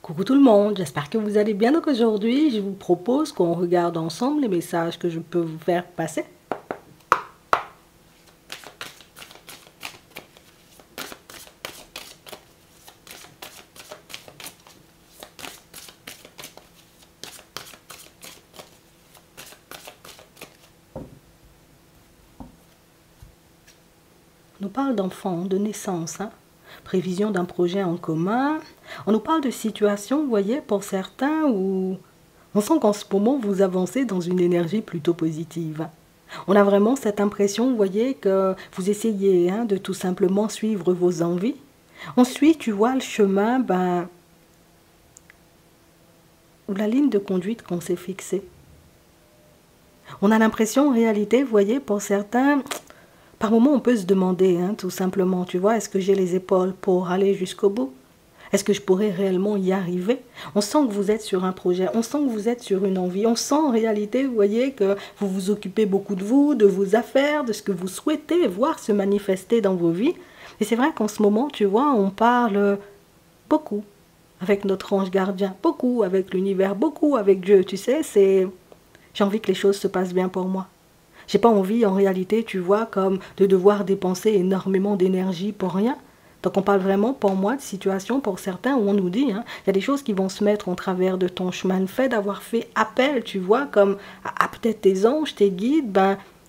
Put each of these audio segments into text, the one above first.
Coucou tout le monde, j'espère que vous allez bien. Donc aujourd'hui, je vous propose qu'on regarde ensemble les messages que je peux vous faire passer. On nous parle d'enfants, de naissance, prévision d'un projet en commun. On nous parle de situations, vous voyez, pour certains où on sent qu'en ce moment, vous avancez dans une énergie plutôt positive. On a vraiment cette impression, vous voyez, que vous essayez de tout simplement suivre vos envies. Ensuite, tu vois le chemin, ou la ligne de conduite qu'on s'est fixée. On a l'impression, en réalité, vous voyez, pour certains, par moments, on peut se demander, tout simplement, tu vois, est-ce que j'ai les épaules pour aller jusqu'au bout? Est-ce que je pourrais réellement y arriver? On sent que vous êtes sur un projet, on sent que vous êtes sur une envie, on sent en réalité, vous voyez, que vous vous occupez beaucoup de vous, de vos affaires, de ce que vous souhaitez voir se manifester dans vos vies. Et c'est vrai qu'en ce moment, tu vois, on parle beaucoup avec notre ange gardien, beaucoup avec l'univers, beaucoup avec Dieu, tu sais, j'ai envie que les choses se passent bien pour moi. J'ai pas envie, en réalité, tu vois, comme de devoir dépenser énormément d'énergie pour rien. Donc on parle vraiment, pour moi, de situations, pour certains, où on nous dit, il y a des choses qui vont se mettre en travers de ton chemin. Le fait d'avoir fait appel, tu vois, comme à peut-être tes anges, tes guides,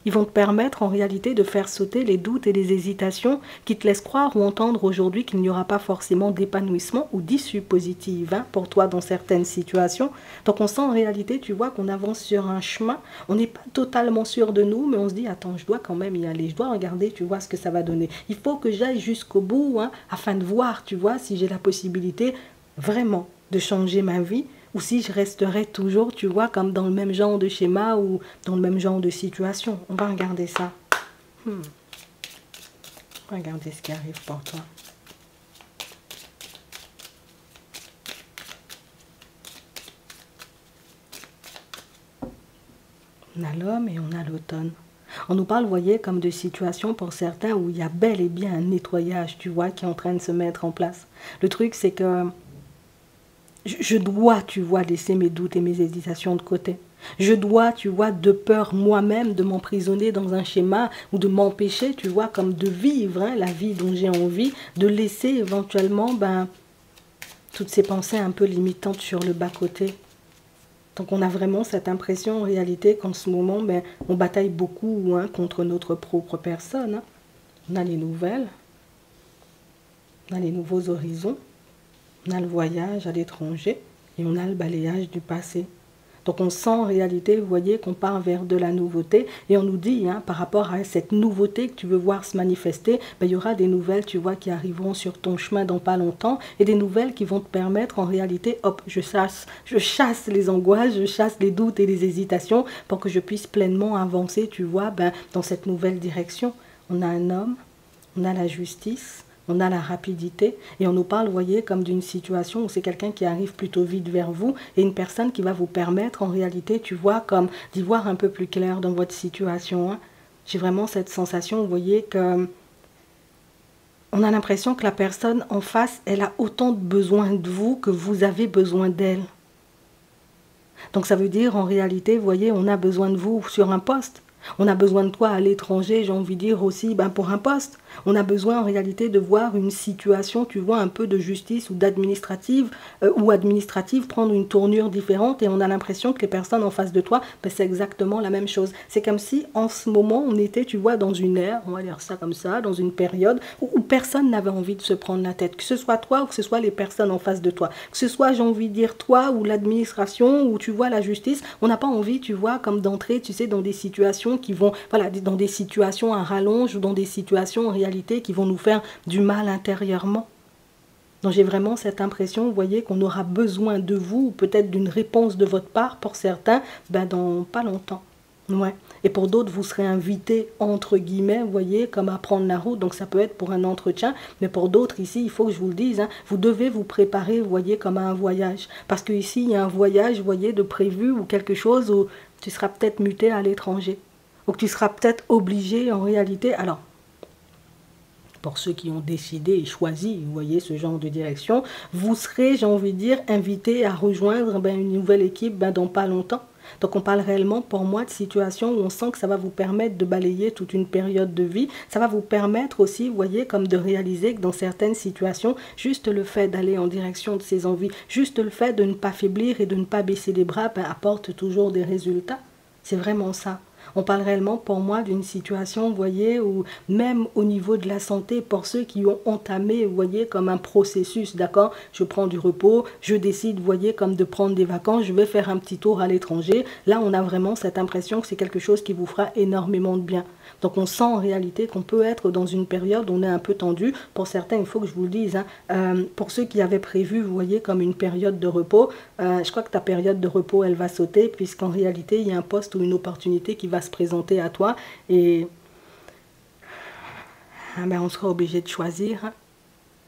ils vont te permettre en réalité de faire sauter les doutes et les hésitations qui te laissent croire ou entendre aujourd'hui qu'il n'y aura pas forcément d'épanouissement ou d'issue positive pour toi dans certaines situations. Donc on sent en réalité, tu vois, qu'on avance sur un chemin. On n'est pas totalement sûr de nous, mais on se dit, attends, je dois quand même y aller. Je dois regarder, tu vois, ce que ça va donner. Il faut que j'aille jusqu'au bout afin de voir, tu vois, si j'ai la possibilité vraiment de changer ma vie ou si je resterai toujours, tu vois, comme dans le même genre de schéma ou dans le même genre de situation. On va regarder ça. Regardez ce qui arrive pour toi. On a l'homme et on a l'automne. On nous parle, vous voyez, comme de situations pour certains où il y a bel et bien un nettoyage, tu vois, qui est en train de se mettre en place. Le truc, c'est que je dois, tu vois, laisser mes doutes et mes hésitations de côté. Je dois, tu vois, de peur moi-même de m'emprisonner dans un schéma ou de m'empêcher, tu vois, comme de vivre la vie dont j'ai envie, de laisser éventuellement toutes ces pensées un peu limitantes sur le bas-côté. Donc on a vraiment cette impression en réalité qu'en ce moment, on bataille beaucoup contre notre propre personne. On a les nouvelles, on a les nouveaux horizons. On a le voyage à l'étranger et on a le balayage du passé. Donc on sent en réalité, vous voyez, qu'on part vers de la nouveauté et on nous dit, par rapport à cette nouveauté que tu veux voir se manifester, il y aura des nouvelles, tu vois, qui arriveront sur ton chemin dans pas longtemps et des nouvelles qui vont te permettre en réalité, hop, je chasse les angoisses, je chasse les doutes et les hésitations pour que je puisse pleinement avancer, tu vois, dans cette nouvelle direction. On a un homme, on a la justice, on a la rapidité et on nous parle, vous voyez, comme d'une situation où c'est quelqu'un qui arrive plutôt vite vers vous et une personne qui va vous permettre en réalité, tu vois, comme d'y voir un peu plus clair dans votre situation. J'ai vraiment cette sensation, vous voyez, que on a l'impression que la personne en face, elle a autant de besoin de vous que vous avez besoin d'elle. Donc ça veut dire, en réalité, vous voyez, on a besoin de vous sur un poste. On a besoin de toi à l'étranger, j'ai envie de dire aussi, pour un poste. On a besoin en réalité de voir une situation, tu vois, un peu de justice ou d'administrative prendre une tournure différente et on a l'impression que les personnes en face de toi, c'est exactement la même chose. C'est comme si en ce moment, on était, tu vois, dans une ère, on va dire ça comme ça, dans une période où personne n'avait envie de se prendre la tête. Que ce soit toi ou que ce soit les personnes en face de toi. Que ce soit, j'ai envie de dire, toi ou l'administration ou tu vois, la justice, on n'a pas envie, tu vois, comme d'entrer, tu sais, dans des situations qui vont, voilà, dans des situations à rallonge ou dans des situations en réalité qui vont nous faire du mal intérieurement. Donc j'ai vraiment cette impression, vous voyez, qu'on aura besoin de vous, ou peut-être d'une réponse de votre part pour certains, dans pas longtemps. Ouais. Et pour d'autres, vous serez invités, entre guillemets, vous voyez, comme à prendre la route, donc ça peut être pour un entretien, mais pour d'autres, ici, il faut que je vous le dise, vous devez vous préparer, vous voyez, comme à un voyage. Parce que ici, il y a un voyage, vous voyez, de prévu, ou quelque chose où tu seras peut-être muté à l'étranger. Ou que tu seras peut-être obligé, en réalité, alors, Pour ceux qui ont décidé et choisi, vous voyez, ce genre de direction, vous serez, j'ai envie de dire, invité à rejoindre une nouvelle équipe dans pas longtemps. Donc on parle réellement pour moi de situations où on sent que ça va vous permettre de balayer toute une période de vie. Ça va vous permettre aussi, vous voyez, comme de réaliser que dans certaines situations, juste le fait d'aller en direction de ses envies, juste le fait de ne pas faiblir et de ne pas baisser les bras, apporte toujours des résultats. C'est vraiment ça. On parle réellement pour moi d'une situation, vous voyez, où même au niveau de la santé, pour ceux qui ont entamé, vous voyez, comme un processus, d'accord, je prends du repos, je décide, vous voyez, comme de prendre des vacances, je vais faire un petit tour à l'étranger. Là, on a vraiment cette impression que c'est quelque chose qui vous fera énormément de bien. Donc on sent en réalité qu'on peut être dans une période où on est un peu tendu. Pour certains, il faut que je vous le dise, pour ceux qui avaient prévu, vous voyez, comme une période de repos, je crois que ta période de repos, elle va sauter, puisqu'en réalité, il y a un poste ou une opportunité qui va se présenter à toi et on sera obligé de choisir, hein.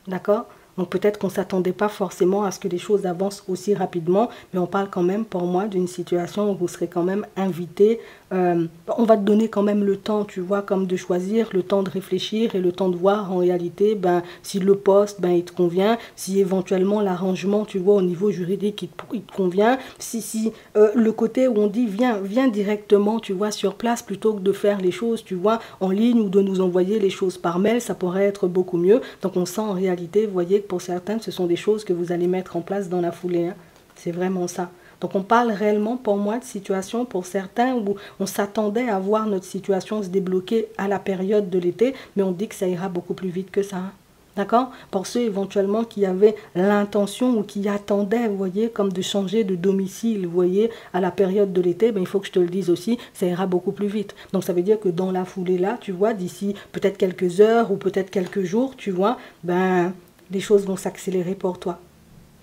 D'accord? Donc peut-être qu'on ne s'attendait pas forcément à ce que les choses avancent aussi rapidement, mais on parle quand même pour moi d'une situation où vous serez quand même invité. On va te donner quand même le temps, tu vois, comme de choisir, le temps de réfléchir et le temps de voir en réalité si le poste il te convient, si éventuellement l'arrangement, tu vois, au niveau juridique il te convient, si le côté où on dit viens directement, tu vois, sur place plutôt que de faire les choses, tu vois, en ligne ou de nous envoyer les choses par mail, ça pourrait être beaucoup mieux. Donc on sent en réalité, vous voyez, que pour certains, ce sont des choses que vous allez mettre en place dans la foulée, hein. C'est vraiment ça. Donc on parle réellement pour moi de situation pour certains où on s'attendait à voir notre situation se débloquer à la période de l'été, mais on dit que ça ira beaucoup plus vite que ça, hein. D'accord? Pour ceux éventuellement qui avaient l'intention ou qui attendaient, vous voyez, comme de changer de domicile, vous voyez, à la période de l'été, il faut que je te le dise aussi, ça ira beaucoup plus vite. Donc ça veut dire que dans la foulée là, tu vois, d'ici peut-être quelques heures ou peut-être quelques jours, tu vois, les choses vont s'accélérer pour toi.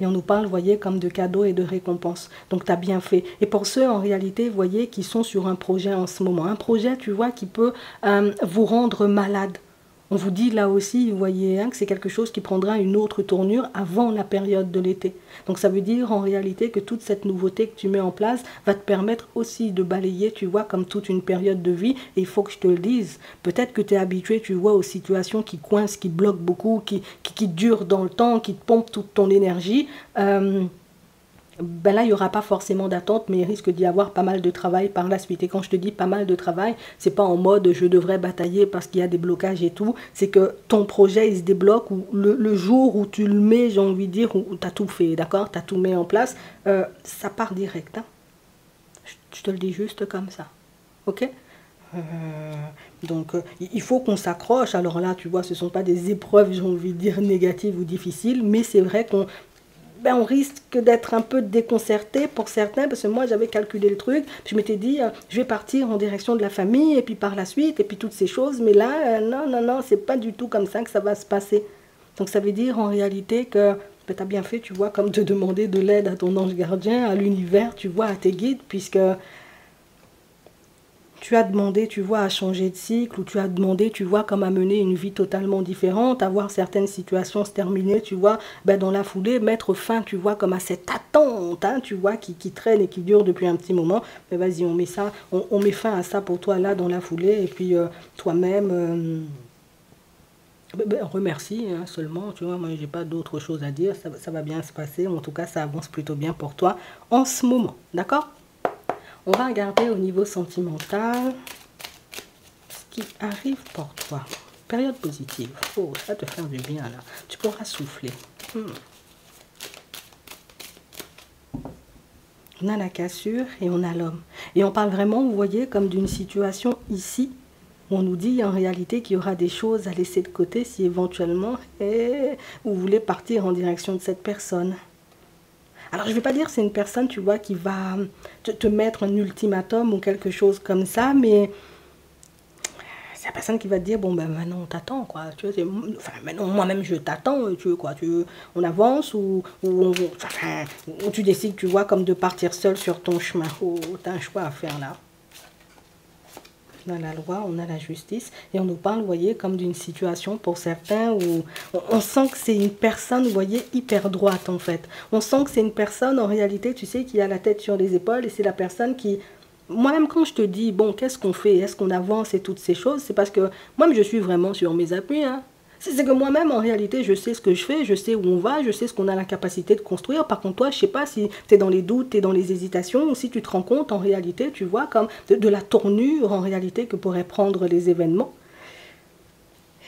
Et on nous parle, vous voyez, comme de cadeaux et de récompenses. Donc, tu as bien fait. Et pour ceux, en réalité, vous voyez, qui sont sur un projet en ce moment, un projet, tu vois, qui peut vous rendre malade. On vous dit là aussi, vous voyez, que c'est quelque chose qui prendra une autre tournure avant la période de l'été. Donc ça veut dire en réalité que toute cette nouveauté que tu mets en place va te permettre aussi de balayer, tu vois, comme toute une période de vie. Et il faut que je te le dise, peut-être que tu es habitué, tu vois, aux situations qui coincent, qui bloquent beaucoup, qui durent dans le temps, qui te pompent toute ton énergie. Là, il n'y aura pas forcément d'attente, mais il risque d'y avoir pas mal de travail par la suite. Et quand je te dis pas mal de travail, c'est pas en mode je devrais batailler parce qu'il y a des blocages et tout. C'est que ton projet, il se débloque ou le jour où tu le mets, j'ai envie de dire, où tu as tout fait, d'accord? Tu as tout mis en place, ça part direct, hein. Je te le dis juste comme ça, ok? Donc, il faut qu'on s'accroche. Alors là, tu vois, ce ne sont pas des épreuves, j'ai envie de dire, négatives ou difficiles, mais c'est vrai qu'on on risque d'être un peu déconcerté pour certains, parce que moi j'avais calculé le truc, je m'étais dit je vais partir en direction de la famille et puis par la suite et puis toutes ces choses, mais là non, c'est pas du tout comme ça que ça va se passer. Donc ça veut dire en réalité que tu as bien fait, tu vois, comme de demander de l'aide à ton ange gardien, à l'univers, tu vois, à tes guides, puisque tu as demandé, tu vois, à changer de cycle, ou tu as demandé, tu vois, comme à mener une vie totalement différente, à voir certaines situations se terminer, tu vois, dans la foulée, mettre fin, tu vois, comme à cette attente, hein, tu vois, qui traîne et qui dure depuis un petit moment. Mais vas-y, on met ça, on met fin à ça pour toi, là, dans la foulée, et puis toi-même... remercie, hein, seulement, tu vois, moi j'ai pas d'autre chose à dire, ça va bien se passer, en tout cas ça avance plutôt bien pour toi en ce moment, d'accord? On va regarder au niveau sentimental ce qui arrive pour toi. Période positive. Oh, ça va te faire du bien là. Tu pourras souffler. On a la cassure et on a l'homme. Et on parle vraiment, vous voyez, comme d'une situation ici. Où on nous dit en réalité qu'il y aura des choses à laisser de côté si éventuellement vous voulez partir en direction de cette personne. Alors, je ne vais pas dire que c'est une personne, tu vois, qui va te mettre un ultimatum ou quelque chose comme ça, mais c'est la personne qui va te dire, bon, maintenant, on t'attend, quoi. Tu vois, enfin, maintenant, moi-même, je t'attends, tu veux quoi, on avance ou tu décides, tu vois, comme de partir seul sur ton chemin. Oh, t'as un choix à faire, là. On a la loi, on a la justice, et on nous parle, vous voyez, comme d'une situation pour certains où on sent que c'est une personne, vous voyez, hyper droite en fait. On sent que c'est une personne, en réalité, tu sais, qui a la tête sur les épaules, et c'est la personne qui... Moi-même, quand je te dis, bon, qu'est-ce qu'on fait? Est-ce qu'on avance et toutes ces choses? C'est parce que moi-même, je suis vraiment sur mes appuis, hein. C'est que moi-même, en réalité, je sais ce que je fais, je sais où on va, je sais ce qu'on a la capacité de construire. Par contre, toi, je sais pas si tu es dans les doutes, tu es dans les hésitations, ou si tu te rends compte, en réalité, tu vois, comme de la tournure, en réalité, que pourraient prendre les événements.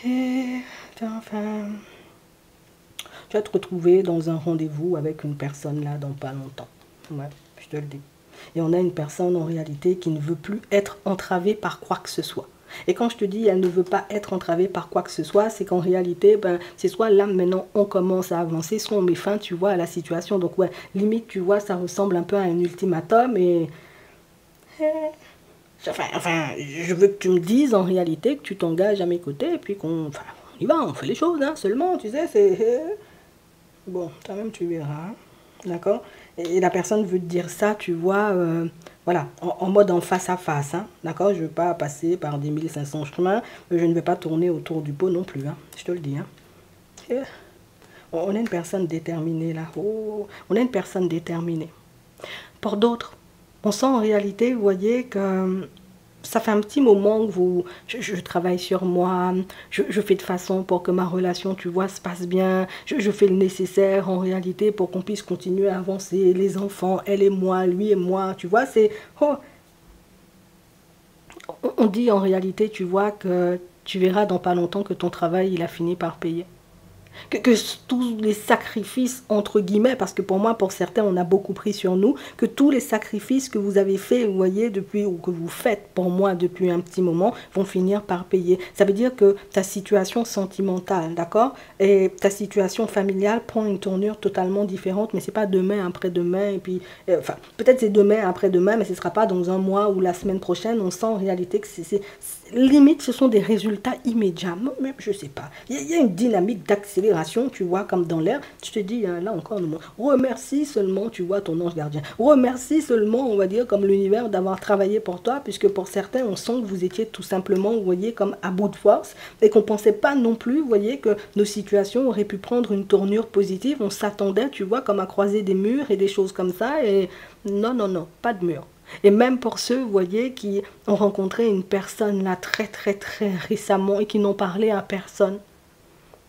Et, enfin, tu vas te retrouver dans un rendez-vous avec une personne là dans pas longtemps. Ouais, je te le dis. Et on a une personne, en réalité, qui ne veut plus être entravée par quoi que ce soit. Et quand je te dis elle ne veut pas être entravée par quoi que ce soit, c'est qu'en réalité, ben, c'est soit là maintenant on commence à avancer, soit on met fin, tu vois, à la situation. Donc ouais, limite, tu vois, ça ressemble un peu à un ultimatum et... Enfin, je veux que tu me dises en réalité que tu t'engages à mes côtés et puis qu'on... Enfin, on y va, on fait les choses, hein, seulement, tu sais, c'est... Bon, toi-même tu verras, hein, d'accord? Et la personne veut te dire ça, tu vois, voilà, en mode en face à face, hein, d'accord? Je ne veux pas passer par des 1500 chemins, je ne vais pas tourner autour du pot non plus, hein, je te le dis, hein. Et on est une personne déterminée là, oh, on est une personne déterminée. Pour d'autres, on sent en réalité, vous voyez, que ça fait un petit moment que je travaille sur moi, je fais de façon pour que ma relation, tu vois, se passe bien, je fais le nécessaire en réalité pour qu'on puisse continuer à avancer, les enfants, elle et moi, lui et moi, tu vois, c'est... Oh, on dit en réalité, tu vois, que tu verras dans pas longtemps que ton travail, il a fini par payer. Que tous les sacrifices, entre guillemets, parce que pour moi, pour certains, on a beaucoup pris sur nous, que tous les sacrifices que vous avez faits, vous voyez, depuis, ou que vous faites pour moi depuis un petit moment, vont finir par payer. Ça veut dire que ta situation sentimentale, d'accord, et ta situation familiale prend une tournure totalement différente, mais c'est pas demain, après-demain, et puis, enfin, peut-être c'est demain, après-demain, mais ce sera pas dans un mois ou la semaine prochaine. On sent en réalité que limite, ce sont des résultats immédiats. Même, je sais pas. Il y a une dynamique d'accélération, tu vois, comme dans l'air. Je te dis, hein, là encore, remercie seulement, tu vois, ton ange gardien. Remercie seulement, on va dire, comme l'univers d'avoir travaillé pour toi, puisque pour certains, on sent que vous étiez tout simplement, vous voyez, comme à bout de force, et qu'on pensait pas non plus, vous voyez, que nos situations auraient pu prendre une tournure positive. On s'attendait, tu vois, comme à croiser des murs et des choses comme ça, et non, non, non, pas de mur. Et même pour ceux, vous voyez, qui ont rencontré une personne là très très très récemment et qui n'ont parlé à personne.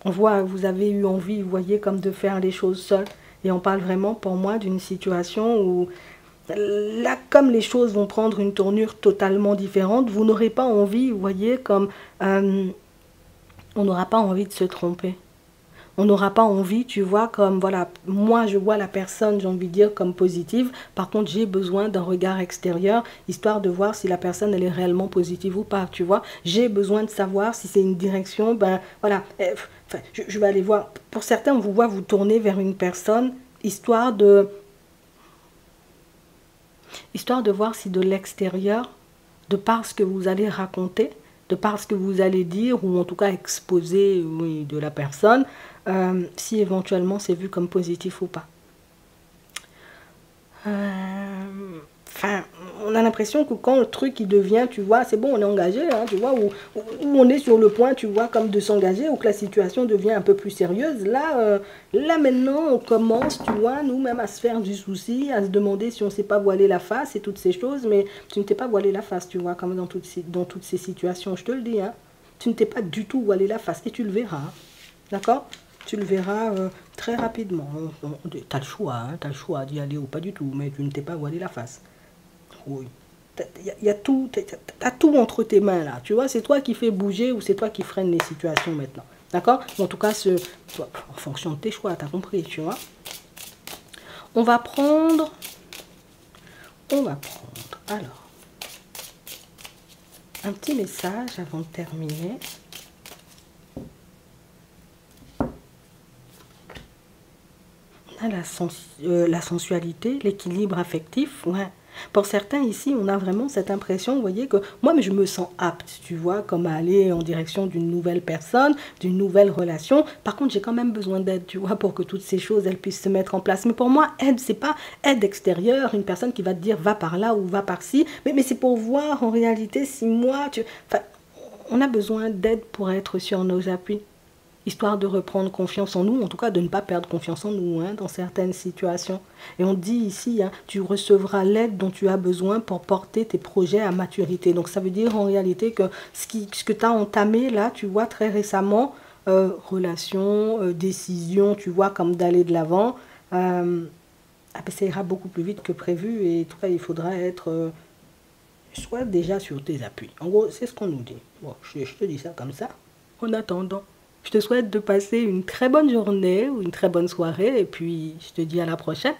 On voit, vous avez eu envie, vous voyez, comme de faire les choses seul. Et on parle vraiment pour moi d'une situation où, là, comme les choses vont prendre une tournure totalement différente, vous n'aurez pas envie, vous voyez, comme on n'aura pas envie de se tromper. On n'aura pas envie, tu vois, comme, voilà, moi je vois la personne, j'ai envie de dire, comme positive. Par contre, j'ai besoin d'un regard extérieur, histoire de voir si la personne, elle est réellement positive ou pas, tu vois. J'ai besoin de savoir si c'est une direction, ben, voilà, enfin, je vais aller voir. Pour certains, on vous voit vous tourner vers une personne, histoire de voir si de l'extérieur, de par ce que vous allez raconter, de par ce que vous allez dire, ou en tout cas exposer, oui, de la personne, si éventuellement c'est vu comme positif ou pas. Enfin, on a l'impression que quand le truc il devient, tu vois, c'est bon, on est engagé, hein, tu vois, ou on est sur le point, tu vois, comme de s'engager, ou que la situation devient un peu plus sérieuse. Là, là maintenant, on commence, tu vois, nous-mêmes à se faire du souci, à se demander si on ne s'est pas voilé la face et toutes ces choses, mais tu ne t'es pas voilé la face, tu vois, comme dans toutes ces situations, je te le dis, hein. Tu ne t'es pas du tout voilé la face, et tu le verras, hein, d'accord? Tu le verras très rapidement. Tu as le choix, hein, tu as le choix d'y aller ou pas du tout, mais tu ne t'es pas voilé la face. Oui. Il y a tout, t'as tout entre tes mains là. Tu vois, c'est toi qui fais bouger ou c'est toi qui freine les situations maintenant. D'accord? En tout cas, en fonction de tes choix, t'as compris, tu vois. On va prendre. Alors, un petit message avant de terminer. On a la sensualité, l'équilibre affectif, ouais. Pour certains ici, on a vraiment cette impression, vous voyez, que moi, mais je me sens apte, tu vois, comme à aller en direction d'une nouvelle personne, d'une nouvelle relation. Par contre, j'ai quand même besoin d'aide, tu vois, pour que toutes ces choses, elles puissent se mettre en place. Mais pour moi, aide, c'est pas aide extérieure, une personne qui va te dire va par là ou va par-ci, mais c'est pour voir en réalité si moi, enfin, on a besoin d'aide pour être sur nos appuis. Histoire de reprendre confiance en nous, en tout cas de ne pas perdre confiance en nous, hein, dans certaines situations. Et on dit ici, hein, tu recevras l'aide dont tu as besoin pour porter tes projets à maturité. Donc ça veut dire en réalité que ce que tu as entamé là, tu vois, très récemment, relation, décision, tu vois, comme d'aller de l'avant, ça ira beaucoup plus vite que prévu et toi, il faudra être soit déjà sur tes appuis. En gros, c'est ce qu'on nous dit. Bon, je te dis ça comme ça. En attendant, je te souhaite de passer une très bonne journée ou une très bonne soirée et puis je te dis à la prochaine.